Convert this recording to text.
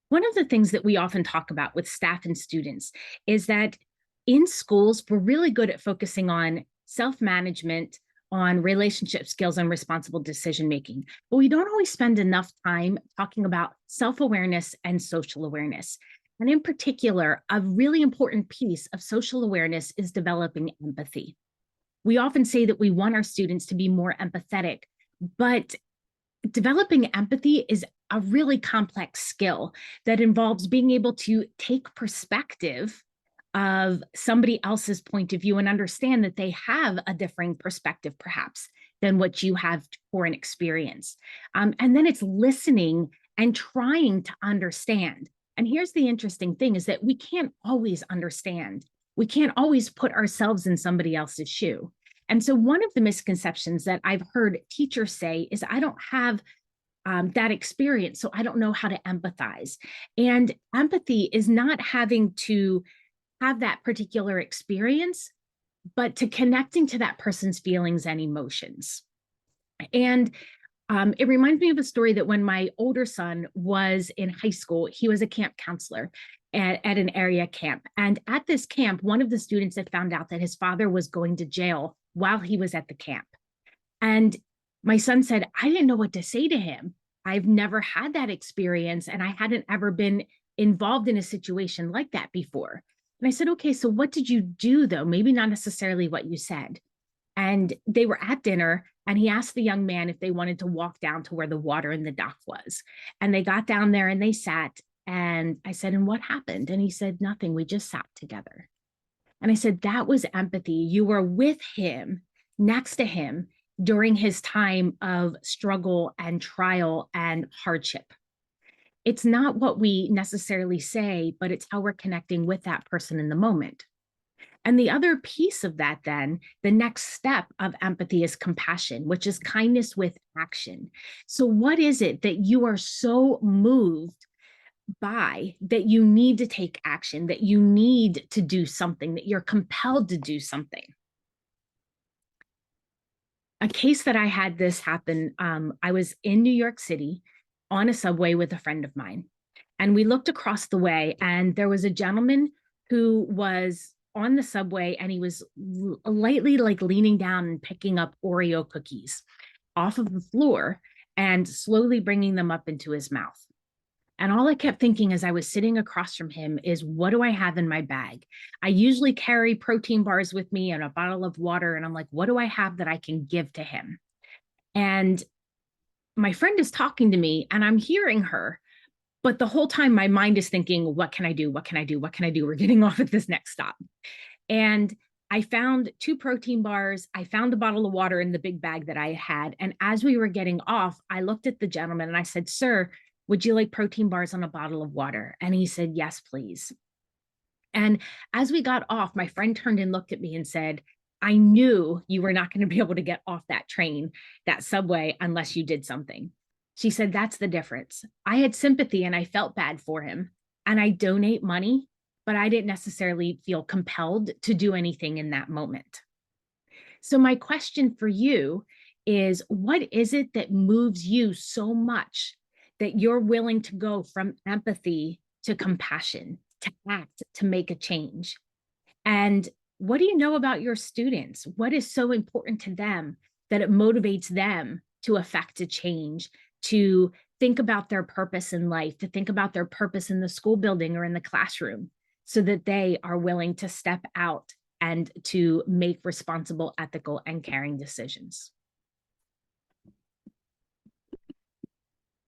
One of the things that we often talk about with staff and students is that in schools, we're really good at focusing on self-management, on relationship skills and responsible decision making. But we don't always spend enough time talking about self-awareness and social awareness. And in particular, a really important piece of social awareness is developing empathy. We often say that we want our students to be more empathetic, but developing empathy is a really complex skill that involves being able to take perspective of somebody else's point of view and understand that they have a differing perspective, perhaps, than what you have for an experience. And then it's listening and trying to understand. And here's the interesting thing is that we can't always understand. We can't always put ourselves in somebody else's shoe. And so one of the misconceptions that I've heard teachers say is, I don't have that experience, so I don't know how to empathize. And empathy is not having to have that particular experience, but to connecting to that person's feelings and emotions. And it reminds me of a story that when my older son was in high school, he was a camp counselor at an area camp. And at this camp, one of the students had found out that his father was going to jail while he was at the camp. And my son said, I didn't know what to say to him. I've never had that experience, and I hadn't ever been involved in a situation like that before. And I said, okay, so what did you do though? Maybe not necessarily what you said. And they were at dinner, and he asked the young man if they wanted to walk down to where the water in the dock was. And they got down there and they sat. And I said, and what happened? And he said, nothing. We just sat together. And I said, that was empathy. You were with him, next to him during his time of struggle and trial and hardship. It's not what we necessarily say, but it's how we're connecting with that person in the moment. And the other piece of that, then, the next step of empathy is compassion, which is kindness with action. So, what is it that you are so moved by that you need to take action, that you need to do something, that you're compelled to do something? A case that I had this happen, I was in New York City on a subway with a friend of mine. And we looked across the way, and there was a gentleman who was on the subway, and he was lightly like leaning down and picking up Oreo cookies off of the floor and slowly bringing them up into his mouth. And all I kept thinking as I was sitting across from him is, what do I have in my bag? I usually carry protein bars with me and a bottle of water. And I'm like, what do I have that I can give to him? And my friend is talking to me and I'm hearing her. But the whole time my mind is thinking, what can I do? What can I do? What can I do? We're getting off at this next stop. And I found two protein bars. I found a bottle of water in the big bag that I had. And as we were getting off, I looked at the gentleman and I said, sir, would you like protein bars on a bottle of water? And he said, yes, please. And as we got off, my friend turned and looked at me and said, I knew you were not going to be able to get off that train, that subway, unless you did something. She said, that's the difference. I had sympathy and I felt bad for him. And I donate money, but I didn't necessarily feel compelled to do anything in that moment. So, my question for you is, what is it that moves you so much that you're willing to go from empathy to compassion, to act, to make a change? And what do you know about your students? What is so important to them that it motivates them to affect a change, to think about their purpose in life, to think about their purpose in the school building or in the classroom, so that they are willing to step out and to make responsible, ethical, and caring decisions?